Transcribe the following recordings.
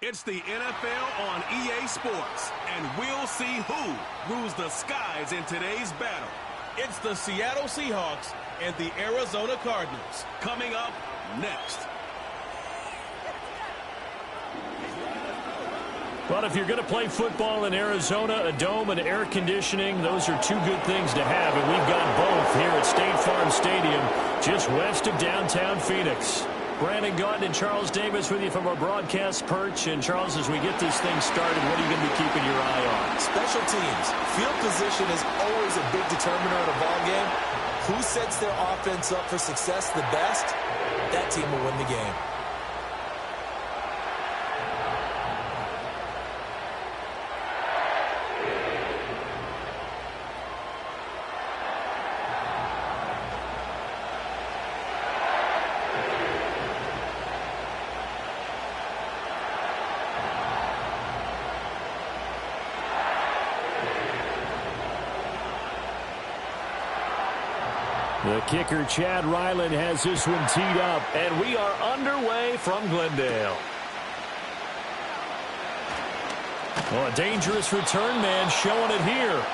It's the NFL on EA Sports, and we'll see who rules the skies in today's battle. It's the Seattle Seahawks and the Arizona Cardinals coming up next. Well, if you're going to play football in Arizona, a dome and air conditioning, those are two good things to have, and we've got both here at State Farm Stadium, just west of downtown Phoenix. Brandon Gaudin and Charles Davis with you from our broadcast perch. And, Charles, as we get this thing started, what are you going to be keeping your eye on? Special teams. Field position is always a big determiner of a ball game. Who sets their offense up for success the best, that team will win the game. The kicker, Chad Ryland, has this one teed up, and we are underway from Glendale. Well, a dangerous return man showing it here.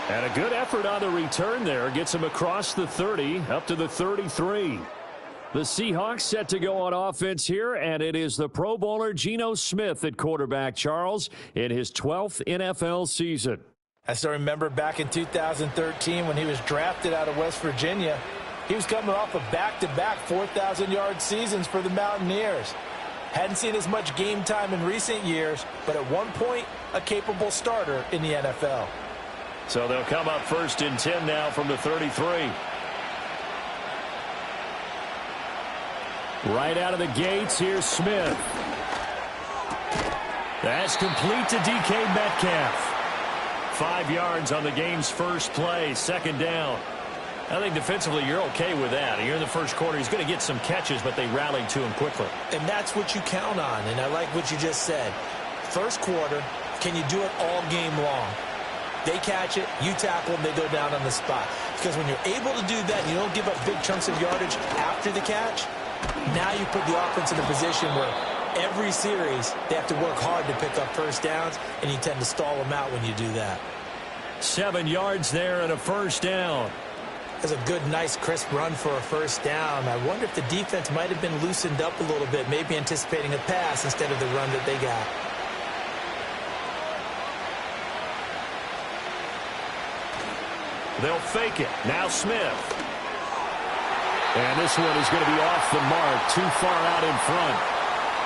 And a good effort on the return there. Gets him across the 30, up to the 33. The Seahawks set to go on offense here, and it is the Pro Bowler Geno Smith at quarterback, Charles, in his 12th NFL season. I still remember back in 2013 when he was drafted out of West Virginia. He was coming off of back-to-back 4,000-yard seasons for the Mountaineers. Hadn't seen as much game time in recent years, but at one point, a capable starter in the NFL. So they'll come up first and 10 now from the 33. Right out of the gates, here's Smith. That's complete to DK Metcalf. 5 yards on the game's first play, second down. I think defensively you're okay with that. Here in the first quarter, he's going to get some catches, but they rallied to him quickly. And that's what you count on, and I like what you just said. First quarter, can you do it all game long? They catch it, you tackle them, they go down on the spot. Because when you're able to do that, you don't give up big chunks of yardage after the catch, now you put the offense in a position where every series, they have to work hard to pick up first downs, and you tend to stall them out when you do that. 7 yards there and a first down. That's a good, nice, crisp run for a first down. I wonder if the defense might have been loosened up a little bit, maybe anticipating a pass instead of the run that they got. They'll fake it. Now Smith. And this one is going to be off the mark, too far out in front.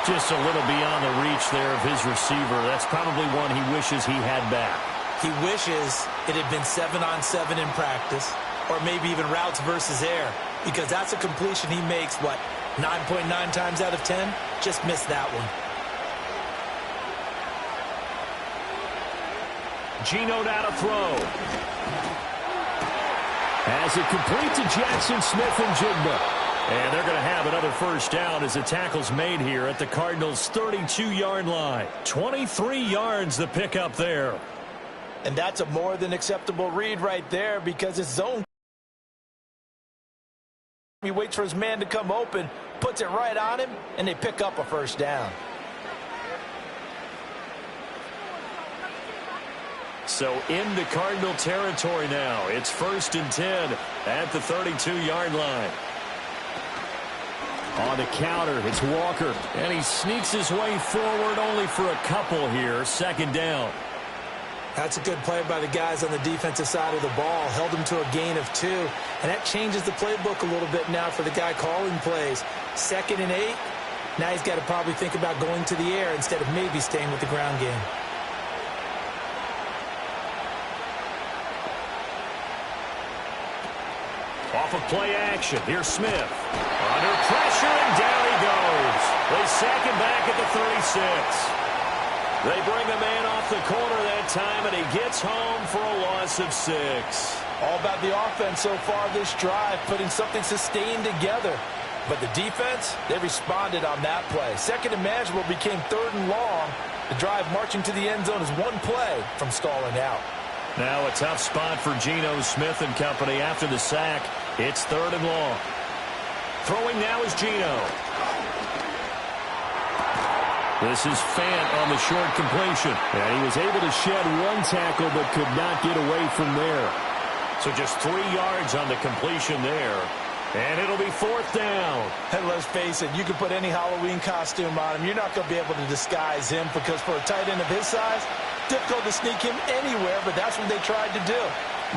Just a little beyond the reach there of his receiver. That's probably one he wishes he had back. He wishes it had been 7-on-7 in practice, or maybe even routes versus air, because that's a completion he makes, 9.9 times out of 10? Just missed that one. Geno now to throw. Has it complete to Jackson Smith and Jigba. And they're going to have another first down as the tackle's made here at the Cardinals' 32-yard line. 23 yards the pickup there. And that's a more than acceptable read right there because it's zone. He waits for his man to come open, puts it right on him, and they pick up a first down. So into Cardinal territory now. It's first and 10 at the 32-yard line. On the counter, it's Walker. And he sneaks his way forward only for a couple here. Second down. That's a good play by the guys on the defensive side of the ball. Held him to a gain of 2. And that changes the playbook a little bit now for the guy calling plays. 2nd and 8. Now he's got to probably think about going to the air instead of maybe staying with the ground game. Off of play action. Here's Smith. Under pressure, and down he goes. They sack him back at the 36. They bring the man off the corner that time, and he gets home for a loss of 6. All about the offense so far this drive, putting something sustained together. But the defense, they responded on that play. Second and manageable became 3rd and long. The drive marching to the end zone is one play from stalling out. Now a tough spot for Geno Smith and company after the sack. It's 3rd and long. Throwing now is Geno. This is Fant on the short completion. And he was able to shed one tackle but could not get away from there. So just 3 yards on the completion there. And it'll be 4th down. And let's face it, you can put any Halloween costume on him. You're not going to be able to disguise him because for a tight end of his size, difficult to sneak him anywhere, but that's what they tried to do.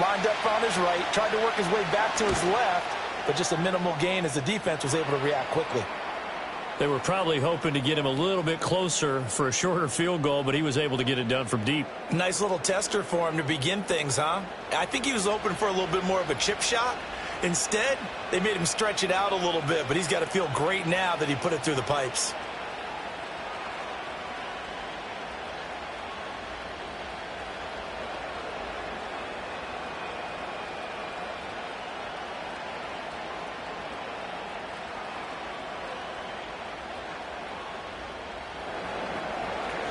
Lined up on his right, tried to work his way back to his left, but just a minimal gain as the defense was able to react quickly. They were probably hoping to get him a little bit closer for a shorter field goal, but he was able to get it done from deep. Nice little tester for him to begin things, huh? I think he was hoping for a little bit more of a chip shot. Instead, they made him stretch it out a little bit, but he's got to feel great now that he put it through the pipes.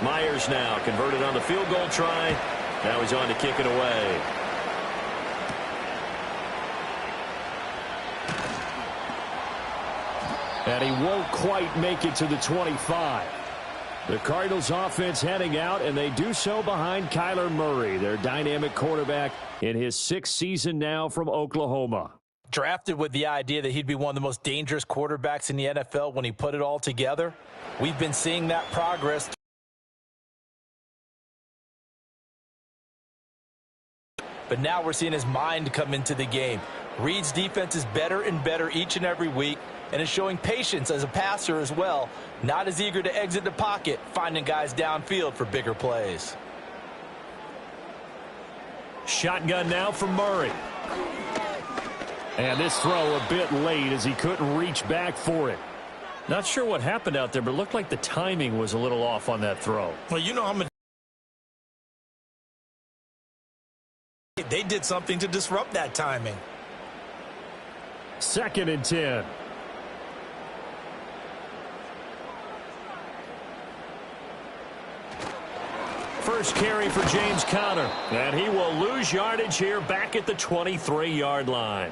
Myers now converted on the field goal try. Now he's on to kick it away. And he won't quite make it to the 25. The Cardinals offense heading out, and they do so behind Kyler Murray, their dynamic quarterback in his 6th season now from Oklahoma. Drafted with the idea that he'd be one of the most dangerous quarterbacks in the NFL when he put it all together. We've been seeing that progress. But now we're seeing his mind come into the game. Reed's defense is better and better each and every week, and is showing patience as a passer as well. Not as eager to exit the pocket, finding guys downfield for bigger plays. Shotgun now for Murray. And this throw a bit late as he couldn't reach back for it. Not sure what happened out there, but it looked like the timing was a little off on that throw. Well, you know how much they did something to disrupt that timing. 2nd and 10. First carry for James Conner. And he will lose yardage here back at the 23-yard line.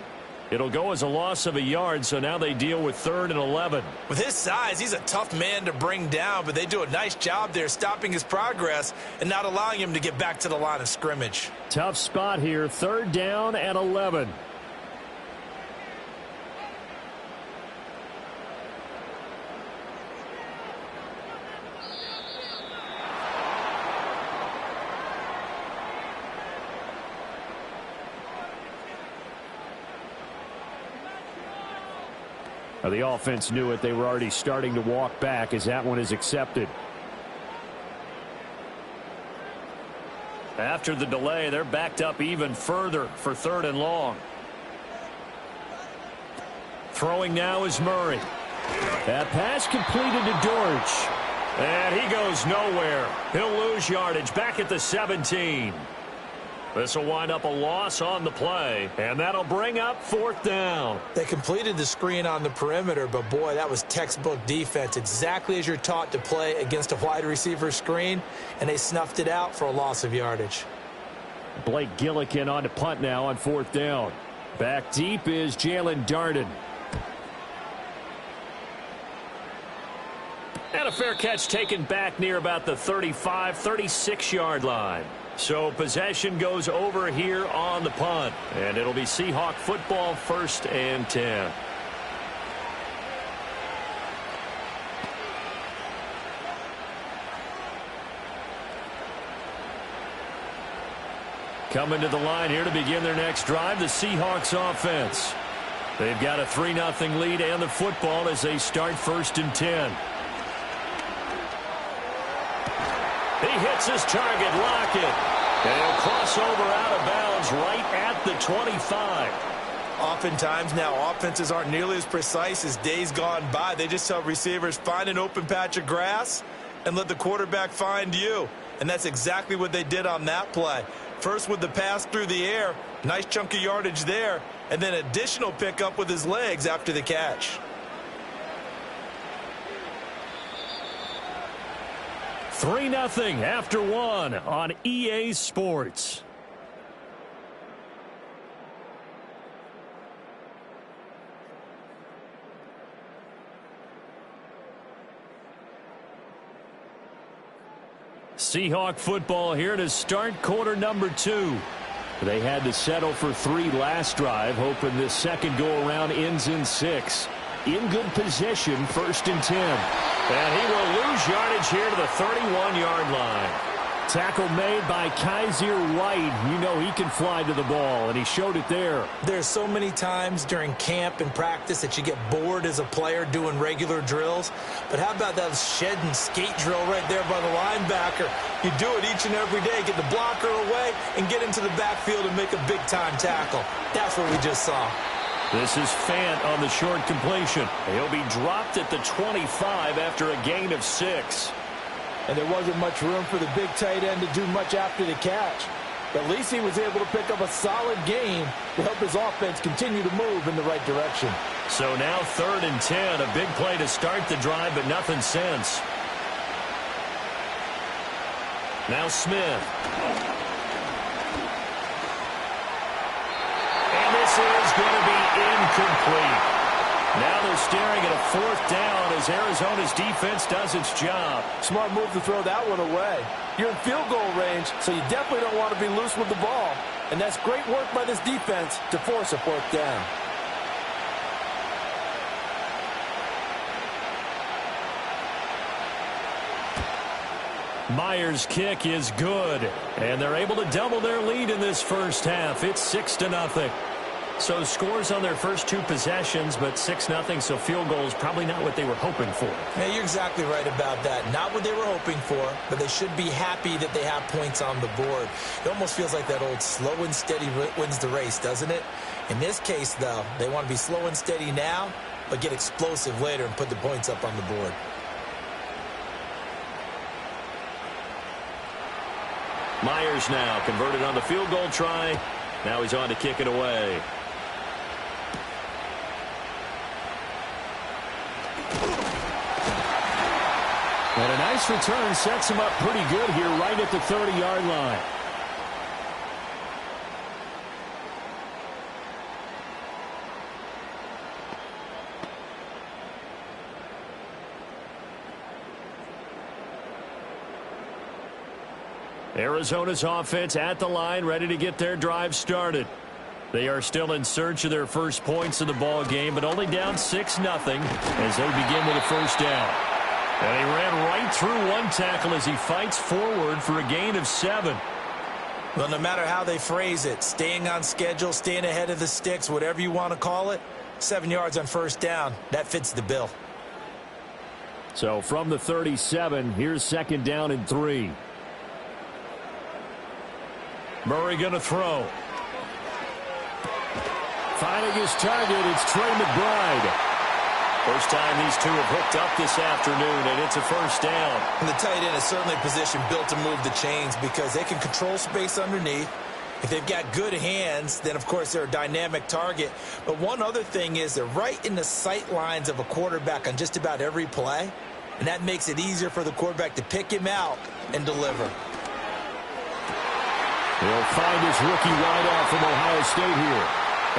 It'll go as a loss of a yard, so now they deal with 3rd and 11. With his size, he's a tough man to bring down, but they do a nice job there stopping his progress and not allowing him to get back to the line of scrimmage. Tough spot here, 3rd down and 11. Now the offense knew it. They were already starting to walk back as that one is accepted. After the delay, they're backed up even further for 3rd and long. Throwing now is Murray. That pass completed to Dortch. And he goes nowhere. He'll lose yardage back at the 17. This will wind up a loss on the play, and that'll bring up 4th down. They completed the screen on the perimeter, but boy, that was textbook defense, exactly as you're taught to play against a wide receiver screen, and they snuffed it out for a loss of yardage. Blake Gillikin on to punt now on 4th down. Back deep is Jalen Darden. And a fair catch taken back near about the 35, 36-yard line. So possession goes over here on the punt. And it'll be Seahawk football, 1st and 10. Coming to the line here to begin their next drive, the Seahawks offense. They've got a 3-0 lead and the football as they start 1st and 10. He hits his target, Lockett. And he'll cross over out of bounds right at the 25. Oftentimes now, offenses aren't nearly as precise as days gone by. They just tell receivers, find an open patch of grass and let the quarterback find you. And that's exactly what they did on that play. First with the pass through the air, nice chunk of yardage there, and then additional pickup with his legs after the catch. 3-0 after 1 on EA Sports. Seahawk football here to start quarter number 2. They had to settle for 3 last drive, hoping this second go-around ends in 6. In good position, 1st and 10. And he will lose yardage here to the 31-yard line. Tackle made by Kaiser White. You know he can fly to the ball, and he showed it there. There's so many times during camp and practice that you get bored as a player doing regular drills. But how about that shed and skate drill right there by the linebacker? You do it each and every day. Get the blocker away and get into the backfield and make a big-time tackle. That's what we just saw. This is Fant on the short completion. He'll be dropped at the 25 after a gain of 6. And there wasn't much room for the big tight end to do much after the catch. But at least he was able to pick up a solid gain to help his offense continue to move in the right direction. So now 3rd and 10, a big play to start the drive, but nothing since. Now Smith. And this is going to be incomplete. Now they're staring at a 4th down as Arizona's defense does its job. Smart move to throw that one away. You're in field goal range, so you definitely don't want to be loose with the ball. And that's great work by this defense to force a 4th down. Myers' kick is good, and they're able to double their lead in this first half. It's 6-0. So scores on their first 2 possessions, but 6-0, so field goal is probably not what they were hoping for. Yeah, you're exactly right about that. Not what they were hoping for, but they should be happy that they have points on the board. It almost feels like that old slow and steady wins the race, doesn't it? In this case, though, they want to be slow and steady now, but get explosive later and put the points up on the board. Myers now converted on the field goal try. Now he's on to kick it away. And a nice return sets him up pretty good here right at the 30-yard line. Arizona's offense at the line, ready to get their drive started. They are still in search of their first points in the ball game, but only down 6-0 as they begin with a 1st down. And he ran right through one tackle as he fights forward for a gain of 7. Well, no matter how they phrase it, staying on schedule, staying ahead of the sticks, whatever you want to call it, 7 yards on 1st down, that fits the bill. So from the 37, here's 2nd down and 3. Murray going to throw. Finding his target, it's Trey McBride. First time these two have hooked up this afternoon, and it's a 1st down. And the tight end is certainly a position built to move the chains because they can control space underneath. If they've got good hands, then, of course, they're a dynamic target. But one other thing is they're right in the sight lines of a quarterback on just about every play, and that makes it easier for the quarterback to pick him out and deliver. He'll find his rookie wideout from Ohio State here.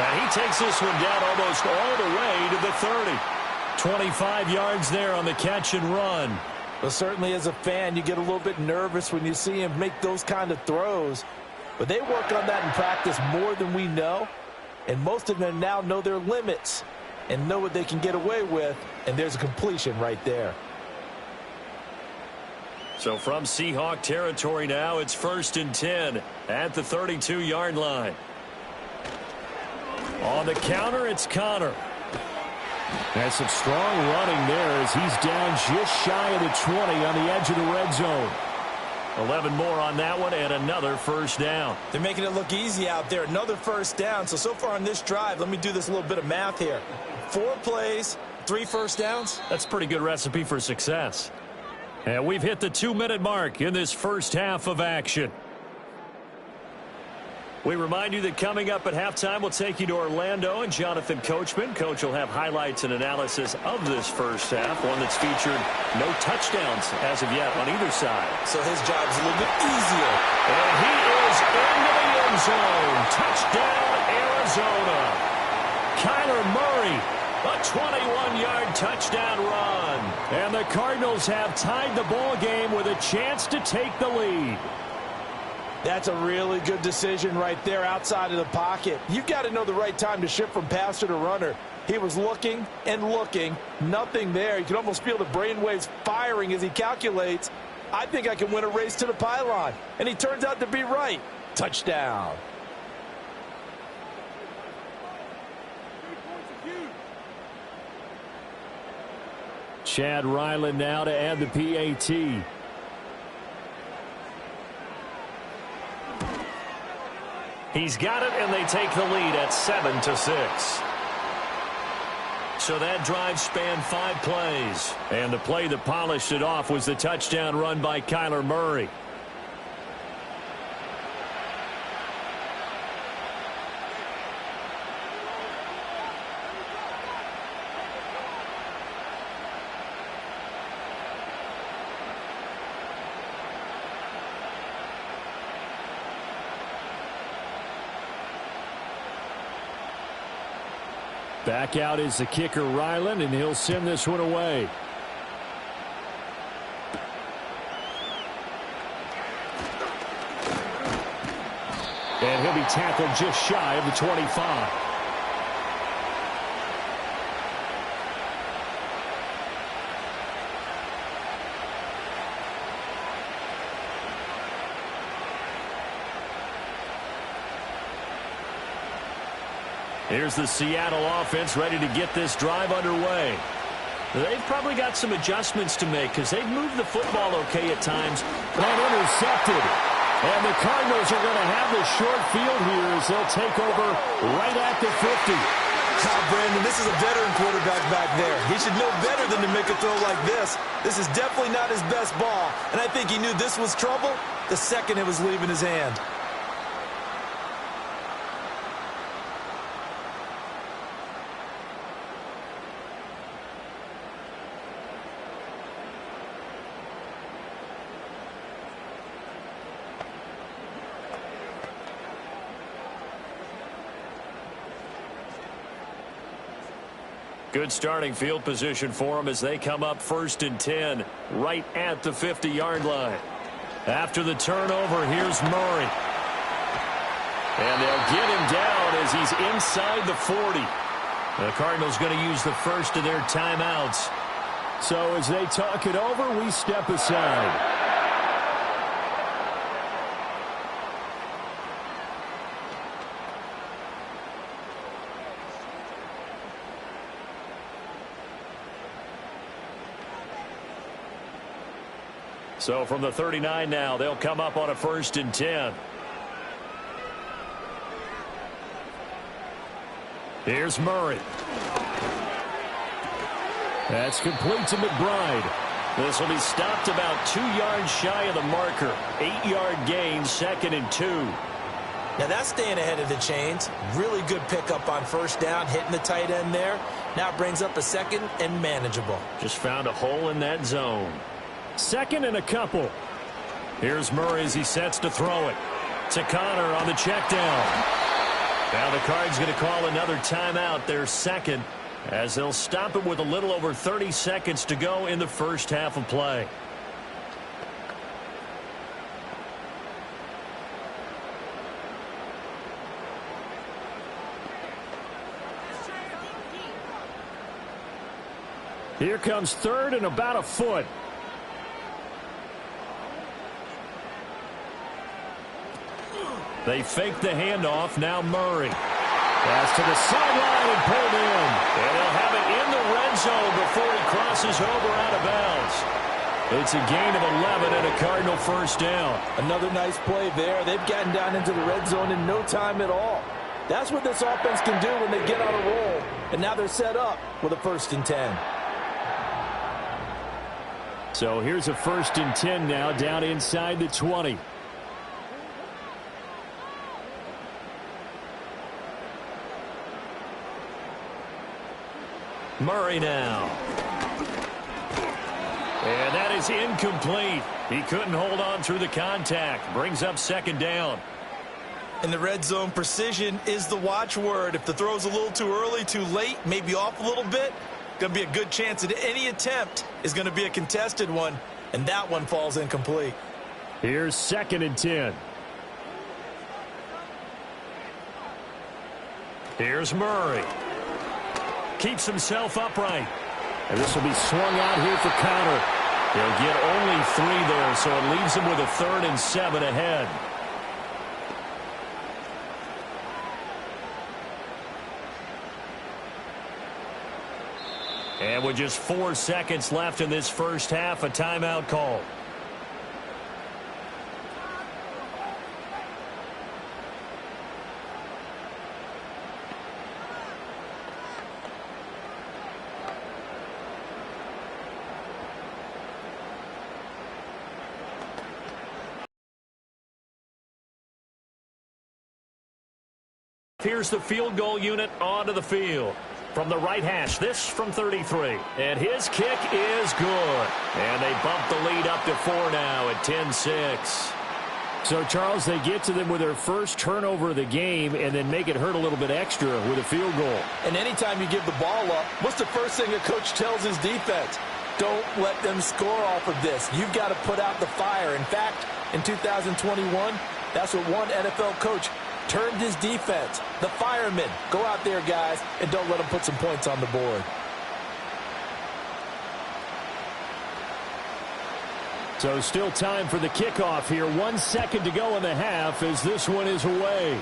And he takes this one down almost all the way to the 30. 25 yards there on the catch and run. Well, certainly as a fan, you get a little bit nervous when you see him make those kind of throws. But they work on that in practice more than we know. And most of them now know their limits and know what they can get away with. And there's a completion right there. So from Seahawk territory now, it's 1st and 10 at the 32-yard line. On the counter, it's Connor. That's some strong running there as he's down just shy of the 20 on the edge of the red zone. 11 more on that one and another 1st down. They're making it look easy out there. Another 1st down. So far on this drive, let me do this little bit of math here. 4 plays, 3 1st downs. That's a pretty good recipe for success. And we've hit the 2-minute mark in this first half of action. We remind you that coming up at halftime, we'll take you to Orlando and Jonathan Coachman. Coach will have highlights and analysis of this first half, one that's featured no touchdowns as of yet on either side. So his job's a little bit easier. And he is into the end zone. Touchdown, Arizona. Kyler Murray, a 21-yard touchdown run. And the Cardinals have tied the ball game with a chance to take the lead. That's a really good decision right there outside of the pocket. You've got to know the right time to shift from passer to runner. He was looking and looking, nothing there. You can almost feel the brainwaves firing as he calculates, I think I can win a race to the pylon. And he turns out to be right. Touchdown. Chad Ryland now to add the PAT. He's got it, and they take the lead at 7-6. So that drive spanned 5 plays. And the play that polished it off was the touchdown run by Kyler Murray. Back out is the kicker, Ryland, and he'll send this one away. And he'll be tackled just shy of the 25. Here's the Seattle offense ready to get this drive underway. They've probably got some adjustments to make because they've moved the football okay at times, but intercepted. And the Cardinals are going to have the short field here as they'll take over right at the 50. Brandon, this is a veteran quarterback back there. He should know better than to make a throw like this. This is definitely not his best ball, and I think he knew this was trouble the second it was leaving his hand. Good starting field position for them as they come up 1st and 10 right at the 50-yard line. After the turnover, here's Murray. And they'll get him down as he's inside the 40. The Cardinals going to use the first of their timeouts. So as they talk it over, we step aside. So from the 39 now, they'll come up on a 1st and 10. Here's Murray. That's complete to McBride. This will be stopped about 2 yards shy of the marker. 8-yard gain, 2nd and 2. Now that's staying ahead of the chains. Really good pickup on 1st down, hitting the tight end there. Now it brings up a 2nd and manageable. Just found a hole in that zone. 2nd and a couple. Here's Murray as he sets to throw it. To Connor on the check down. Now the Cards going to call another timeout, their 2nd, as they'll stop it with a little over 30 seconds to go in the first half of play. Here comes 3rd and about a foot. They fake the handoff. Now Murray. Pass to the sideline and pulled in. And they'll have it in the red zone before he crosses over out of bounds. It's a gain of 11 and a Cardinal 1st down. Another nice play there. They've gotten down into the red zone in no time at all. That's what this offense can do when they get on a roll. And now they're set up with a 1st and 10. So here's a 1st and 10 now down inside the 20. Murray now. And that is incomplete. He couldn't hold on through the contact. Brings up 2nd down. In the red zone, precision is the watchword. If the throw's a little too early, too late, maybe off a little bit, going to be a good chance that any attempt is going to be a contested one, and that one falls incomplete. Here's 2nd and 10. Here's Murray. Keeps himself upright. And this will be swung out here for counter. He'll get only 3 there, so it leaves him with a 3rd and 7 ahead. And with just 4 seconds left in this first half, a timeout call. Here's the field goal unit onto the field. From the right hash, this from 33. And his kick is good. And they bump the lead up to 4 now at 10-6. So, Charles, they get to them with their first turnover of the game and then make it hurt a little bit extra with a field goal. And anytime you give the ball up, what's the first thing a coach tells his defense? Don't let them score off of this. You've got to put out the fire. In fact, in 2021, that's what one NFL coach turned his defense. The firemen. Go out there, guys, and don't let them put some points on the board. So still time for the kickoff here. 1 second to go in the half as this one is away.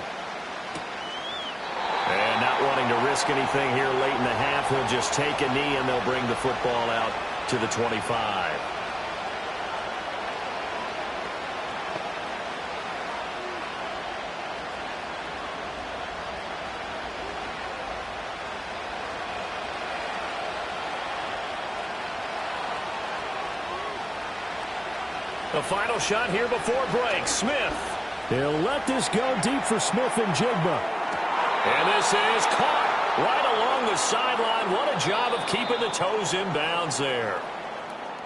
And not wanting to risk anything here late in the half, he'll just take a knee and they'll bring the football out to the 25. The final shot here before break. Smith. He'll let this go deep for Smith and Jigba. And this is caught right along the sideline. What a job of keeping the toes in bounds there.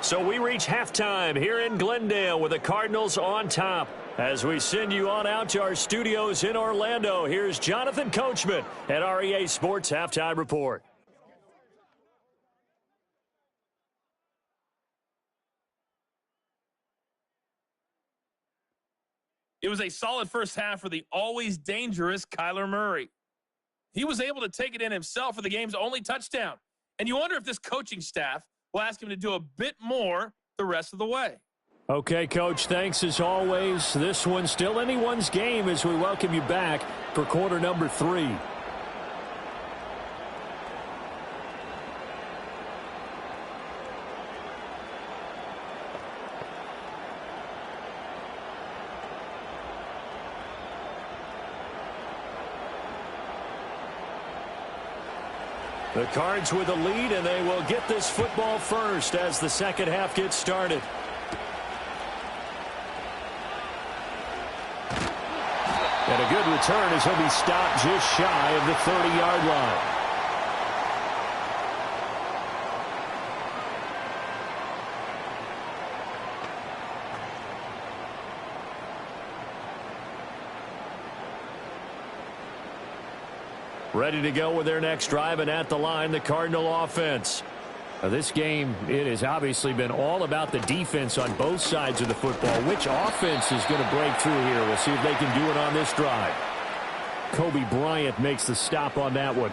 So we reach halftime here in Glendale with the Cardinals on top. As we send you on out to our studios in Orlando, here's Jonathan Coachman at REA Sports Halftime Report. It was a solid first half for the always dangerous Kyler Murray. He was able to take it in himself for the game's only touchdown. And you wonder if this coaching staff will ask him to do a bit more the rest of the way. Okay, Coach, thanks as always. This one's still anyone's game as we welcome you back for quarter number 3. The Cards with a lead, and they will get this football first as the second half gets started. And a good return as he'll be stopped just shy of the 30-yard line. Ready to go with their next drive, and at the line, the Cardinal offense. Now, this game, it has obviously been all about the defense on both sides of the football. Which offense is going to break through here? We'll see if they can do it on this drive. Kobe Bryant makes the stop on that one.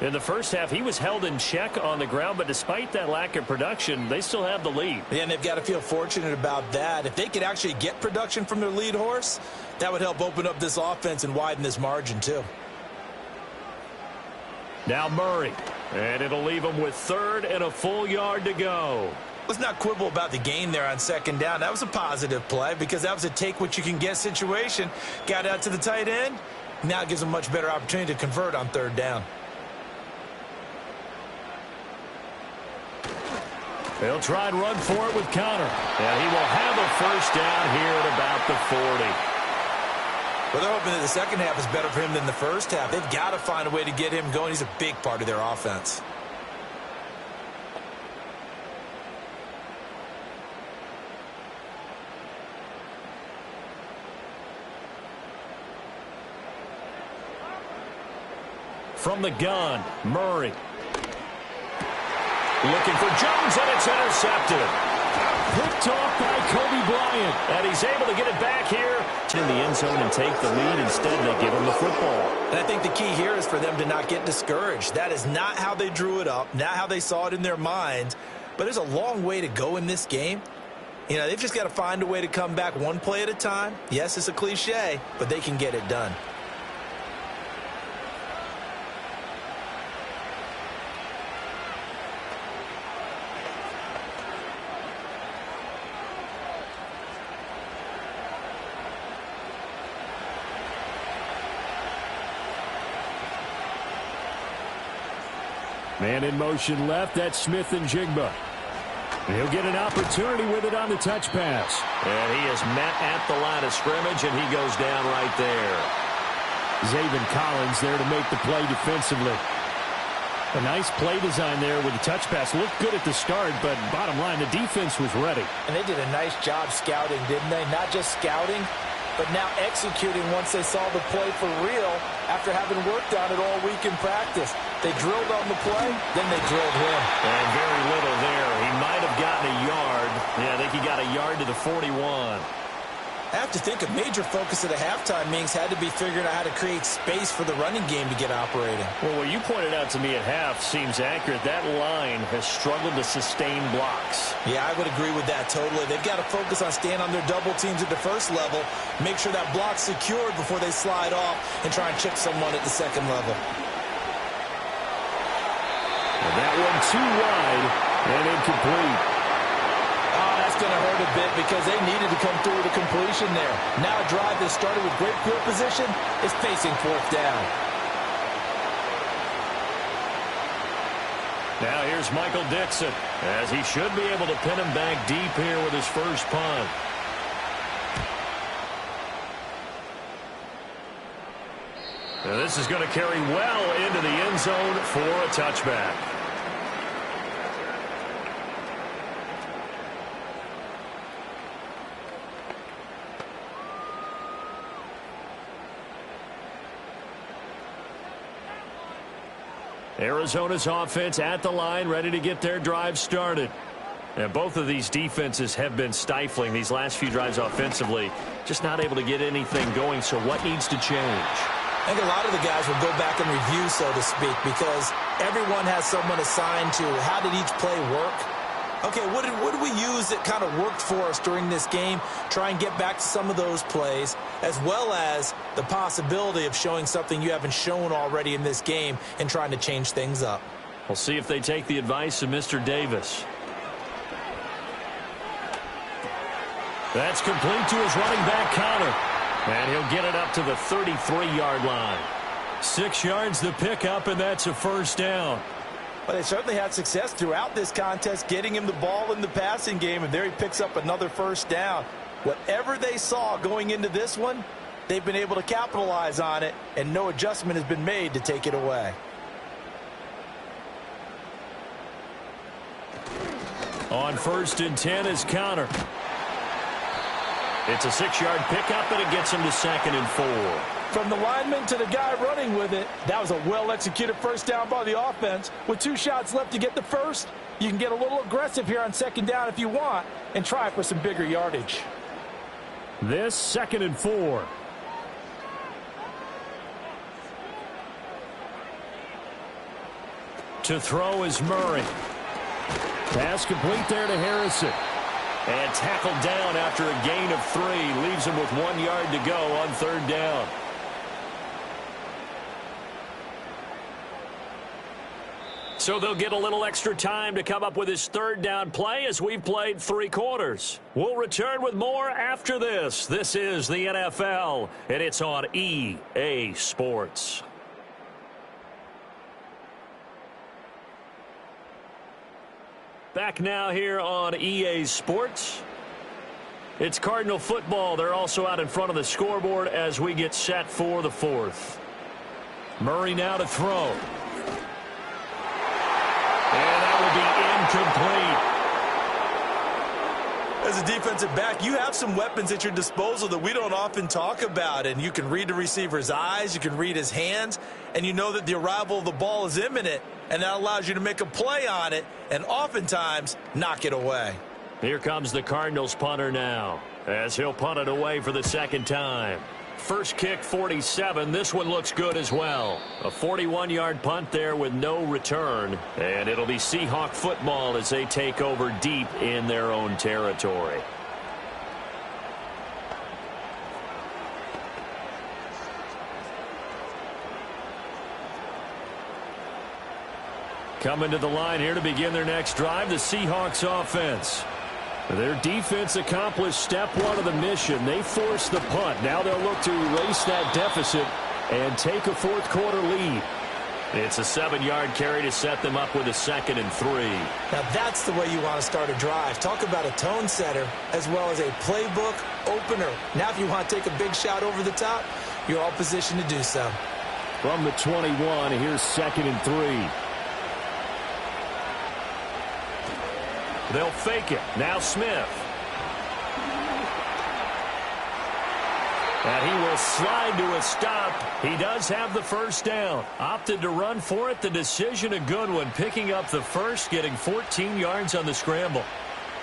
In the first half, he was held in check on the ground, but despite that lack of production, they still have the lead. Yeah, and they've got to feel fortunate about that. If they could actually get production from their lead horse, that would help open up this offense and widen this margin, too. Now Murray, and it'll leave him with 3rd and a full yard to go. Let's not quibble about the gain there on 2nd down. That was a positive play because that was a take-what-you-can-get situation. Got out to the tight end. Now it gives them a much better opportunity to convert on 3rd down. They'll try and run for it with counter. And he will have a first down here at about the 40. Well, they're hoping that the second half is better for him than the first half. They've got to find a way to get him going. He's a big part of their offense. From the gun, Murray. Looking for Jones, and it's intercepted. Picked off by Kobe Bryant. And he's able to get it back here in the end zone and take the lead. Instead, they give him the football. And I think the key here is for them to not get discouraged. That is not how they drew it up, not how they saw it in their minds. But there's a long way to go in this game. You know, they've just got to find a way to come back one play at a time. Yes, it's a cliche, but they can get it done. Man in motion left. That's Smith and Jigba. He'll get an opportunity with it on the touch pass. And he is met at the line of scrimmage, and he goes down right there. Zaven Collins there to make the play defensively. A nice play design there with the touch pass. Looked good at the start, but bottom line, the defense was ready. And they did a nice job scouting, didn't they? Not just scouting, but now executing once they saw the play for real after having worked on it all week in practice. They drilled on the play, then they drilled him. And very little there. He might have gotten a yard. Yeah, I think he got a yard to the 41. I have to think a major focus at a halftime means had to be figuring out how to create space for the running game to get operating. Well, what you pointed out to me at half seems accurate. That line has struggled to sustain blocks. Yeah, I would agree with that totally. They've got to focus on staying on their double teams at the first level, make sure that block's secured before they slide off and try and chip someone at the second level. And that one too wide and incomplete. Oh, that's going to hurt a bit because they needed to come through with a completion there. Now a drive that started with great field position is facing fourth down. Now here's Michael Dixon, as he should be able to pin him back deep here with his first punt. Now this is going to carry well into the end zone for a touchback. Arizona's offense at the line, ready to get their drive started. And both of these defenses have been stifling these last few drives offensively, just not able to get anything going. So what needs to change? I think a lot of the guys will go back and review, so to speak, because everyone has someone assigned to how did each play work. Okay, what did we use that kind of worked for us during this game? Try and get back to some of those plays, as well as the possibility of showing something you haven't shown already in this game and trying to change things up. We'll see if they take the advice of Mr. Davis. That's complete to his running back, Connor. And he'll get it up to the 33-yard line. 6 yards the pickup, and that's a first down. But they certainly had success throughout this contest, getting him the ball in the passing game, and there he picks up another first down. Whatever they saw going into this one, they've been able to capitalize on it, and no adjustment has been made to take it away. On 1st and 10 is Connor. It's a 6-yard pickup, and it gets him to 2nd and 4. From the lineman to the guy running with it, that was a well-executed first down by the offense. With 2 shots left to get the first, you can get a little aggressive here on 2nd down if you want and try for some bigger yardage. This 2nd and 4. To throw is Murray. Pass complete there to Harrison. And tackled down after a gain of 3. Leaves him with 1 yard to go on 3rd down. So they'll get a little extra time to come up with his 3rd down play as we've played 3 quarters. We'll return with more after this. This is the NFL, and it's on EA Sports. Back now here on EA Sports. It's Cardinal football. They're also out in front of the scoreboard as we get set for the 4th. Murray now to throw. And that will be incomplete. As a defensive back, you have some weapons at your disposal that we don't often talk about, and you can read the receiver's eyes, you can read his hands, and you know that the arrival of the ball is imminent. and that allows you to make a play on it and oftentimes knock it away. Here comes the Cardinals punter now, as he'll punt it away for the second time. First kick, 47. This one looks good as well. A 41-yard punt there with no return. And it'll be Seahawk football as they take over deep in their own territory. Coming to the line here to begin their next drive, the Seahawks offense. Their defense accomplished step one of the mission. They forced the punt. Now they'll look to erase that deficit and take a fourth quarter lead. It's a 7-yard carry to set them up with a 2nd and 3. Now that's the way you want to start a drive. Talk about a tone setter as well as a playbook opener. Now if you want to take a big shot over the top, you're all positioned to do so. From the 21, here's 2nd and 3. They'll fake it. Now Smith. And he will slide to a stop. He does have the first down. Opted to run for it. The decision a good one. Picking up the first, getting 14 yards on the scramble.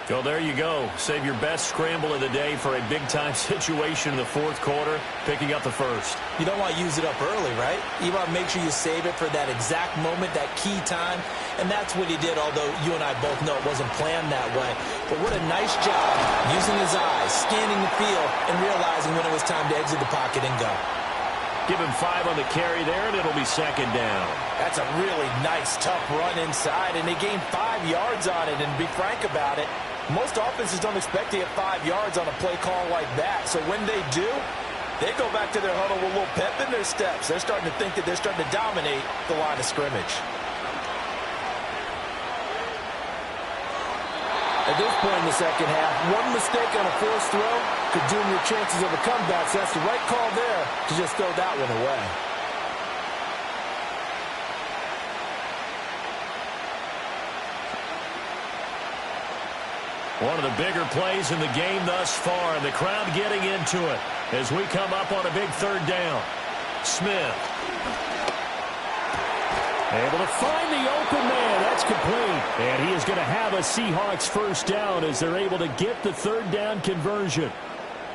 So there you go. Save your best scramble of the day for a big-time situation in the fourth quarter, picking up the first. You don't want to use it up early, right? You want to make sure you save it for that exact moment, that key time. And that's what he did, although you and I both know it wasn't planned that way. But what a nice job using his eyes, scanning the field, and realizing when it was time to exit the pocket and go. Give him 5 on the carry there, and it'll be 2nd down. That's a really nice, tough run inside, and they gained 5 yards on it. And to be frank about it, most offenses don't expect to get 5 yards on a play call like that. So when they do, they go back to their huddle with a little pep in their steps. They're starting to think that they're starting to dominate the line of scrimmage. At this point in the second half, one mistake on a forced throw could doom your chances of a comeback. So that's the right call there to just throw that one away. One of the bigger plays in the game thus far, and the crowd getting into it as we come up on a big 3rd down. Smith. Able to find the open man. That's complete. And he is going to have a Seahawks first down as they're able to get the 3rd down conversion.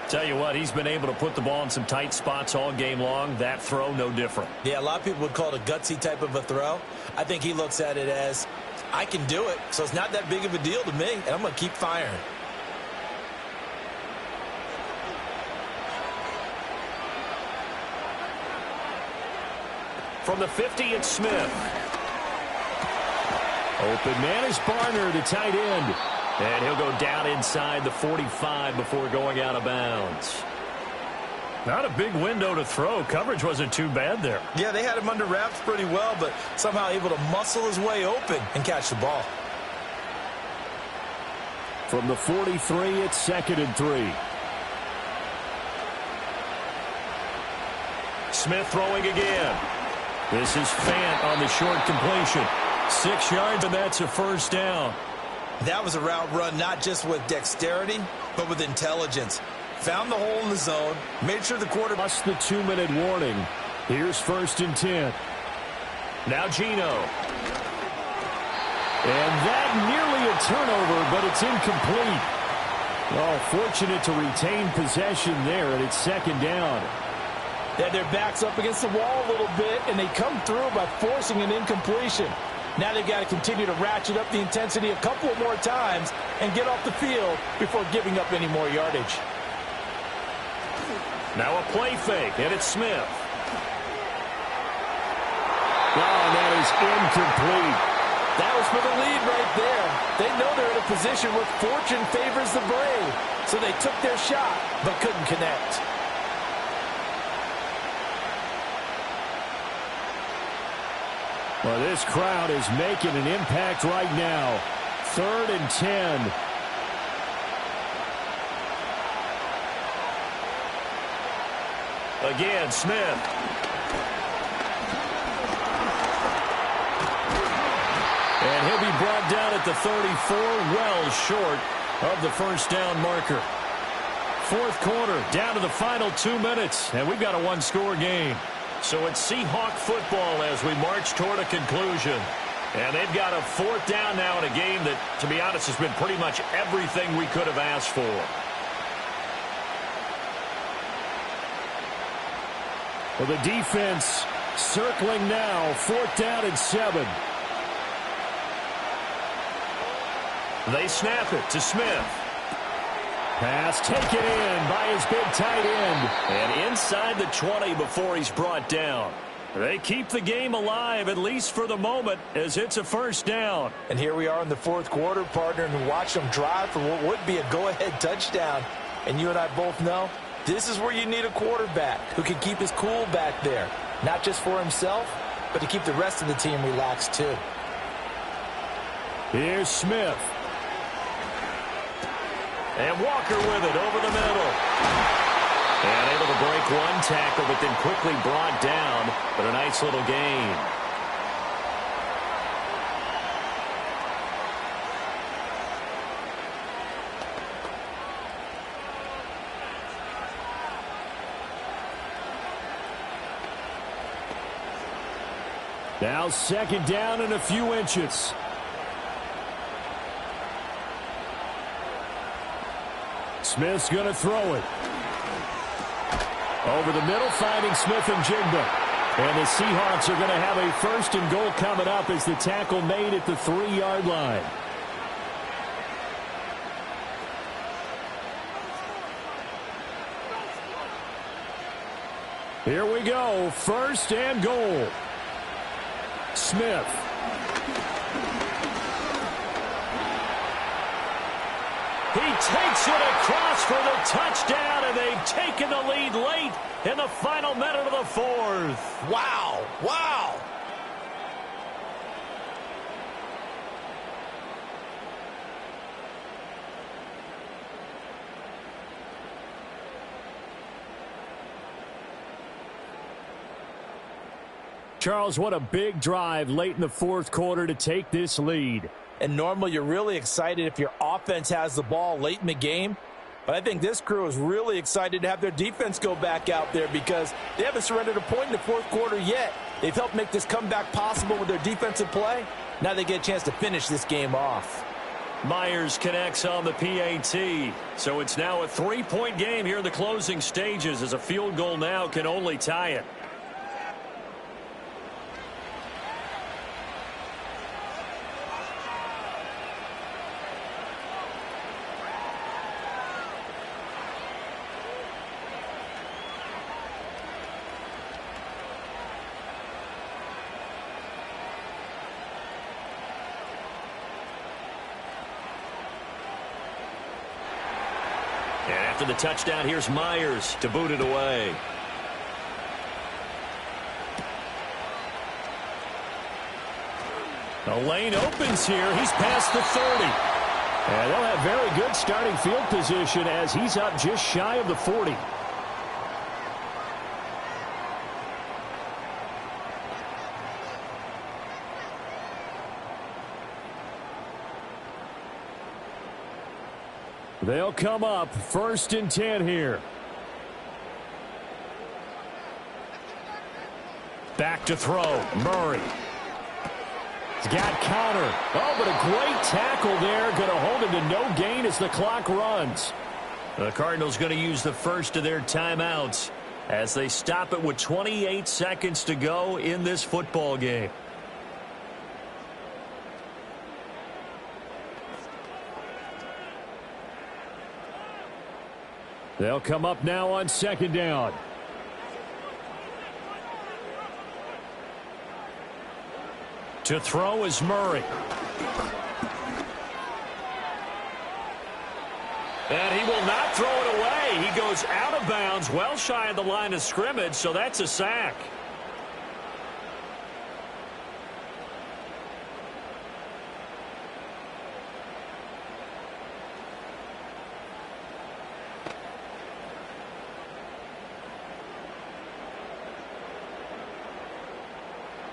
Tell you what, he's been able to put the ball in some tight spots all game long. That throw, no different. Yeah, a lot of people would call it a gutsy type of a throw. I think he looks at it as, I can do it, so it's not that big of a deal to me, and I'm going to keep firing. From the 50, it's Smith. Open man is Barner, the tight end. And he'll go down inside the 45 before going out of bounds. Not a big window to throw. Coverage wasn't too bad there. Yeah, they had him under wraps pretty well, but somehow able to muscle his way open and catch the ball. From the 43, it's 2nd and 3. Smith throwing again. This is Fant on the short completion. 6 yards, and that's a first down. That was a route run not just with dexterity, but with intelligence. Found the hole in the zone, made sure the quarterback... Plus the 2-minute warning. Here's 1st and 10. Now Gino. And that nearly a turnover, but it's incomplete. Oh, fortunate to retain possession there, and it's 2nd down. They had their backs up against the wall a little bit, and they come through by forcing an incompletion. Now they've got to continue to ratchet up the intensity a couple more times and get off the field before giving up any more yardage. Now a play fake, and it's Smith. Oh, that is incomplete. That was for the lead right there. They know they're in a position where fortune favors the brave, so they took their shot but couldn't connect. Well, this crowd is making an impact right now. 3rd and 10. Again, Smith. And he'll be brought down at the 34, well short of the first down marker. Fourth quarter, down to the final 2 minutes, and we've got a one-score game. So it's Seahawk football as we march toward a conclusion. And they've got a 4th down now in a game that, to be honest, has been pretty much everything we could have asked for. Well, the defense circling now, 4th down and 7. They snap it to Smith. Pass taken in by his big tight end. And inside the 20 before he's brought down. They keep the game alive, at least for the moment, as it's a 1st down. And here we are in the 4th quarter, partner, and watch them drive for what would be a go-ahead touchdown. And you and I both know this is where you need a quarterback who can keep his cool back there. Not just for himself, but to keep the rest of the team relaxed too. Here's Smith. And Walker with it over the middle. And able to break one tackle, but then quickly brought down. But a nice little gain. Now 2nd down and a few inches. Smith's going to throw it. Over the middle, finding Smith and Jigba. And the Seahawks are going to have a 1st and goal coming up as the tackle made at the 3-yard line. Here we go, 1st and goal. Smith. He takes it across for the touchdown, and they've taken the lead late in the final minute of the 4th. Wow. Wow. Charles, what a big drive late in the 4th quarter to take this lead. And normally you're really excited if your offense has the ball late in the game. But I think this crew is really excited to have their defense go back out there because they haven't surrendered a point in the 4th quarter yet. They've helped make this comeback possible with their defensive play. Now they get a chance to finish this game off. Myers connects on the PAT. So it's now a 3-point game here in the closing stages as a field goal now can only tie it. And after the touchdown, here's Myers to boot it away. The lane opens here. He's past the 30. And they'll have very good starting field position as he's up just shy of the 40. They'll come up 1st and 10 here. Back to throw. Murray. He's got Connor. Oh, but a great tackle there. Going to hold him to no gain as the clock runs. The Cardinals going to use the first of their timeouts as they stop it with 28 seconds to go in this football game. They'll come up now on 2nd down. To throw is Murray. And he will not throw it away. He goes out of bounds, well shy of the line of scrimmage, so that's a sack.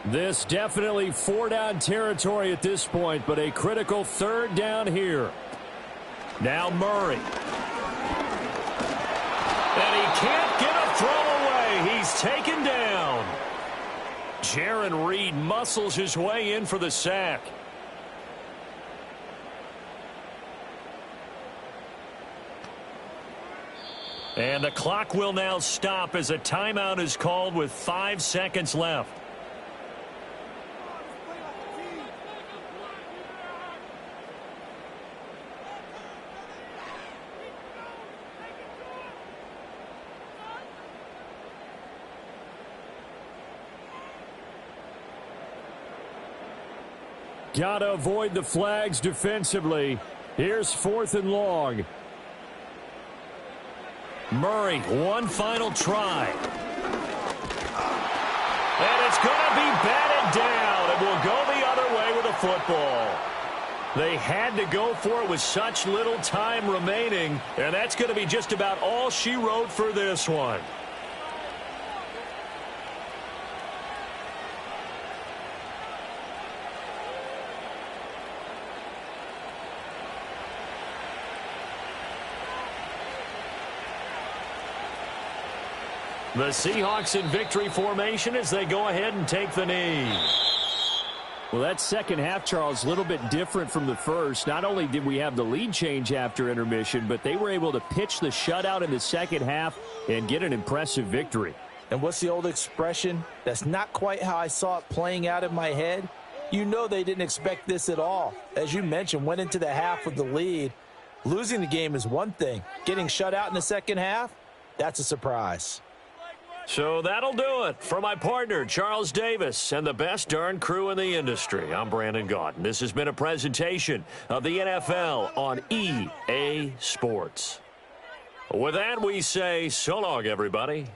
This definitely 4-down territory at this point, but a critical 3rd down here. Now Murray. And he can't get a throw away. He's taken down. Jaron Reed muscles his way in for the sack. And the clock will now stop as a timeout is called with 5 seconds left. Gotta avoid the flags defensively. Here's 4th and long. Murray, one final try. And it's going to be batted down. It will go the other way with a football. They had to go for it with such little time remaining, and that's going to be just about all she wrote for this one. The Seahawks in victory formation as they go ahead and take the knee. Well, that second half, Charles, a little bit different from the first. Not only did we have the lead change after intermission, but they were able to pitch the shutout in the second half and get an impressive victory. And what's the old expression? That's not quite how I saw it playing out in my head. You know they didn't expect this at all. As you mentioned, went into the half with the lead. Losing the game is one thing. Getting shut out in the second half, that's a surprise. So that'll do it for my partner, Charles Davis, and the best darn crew in the industry. I'm Brandon Gaudin. This has been a presentation of the NFL on EA Sports. With that, we say so long, everybody.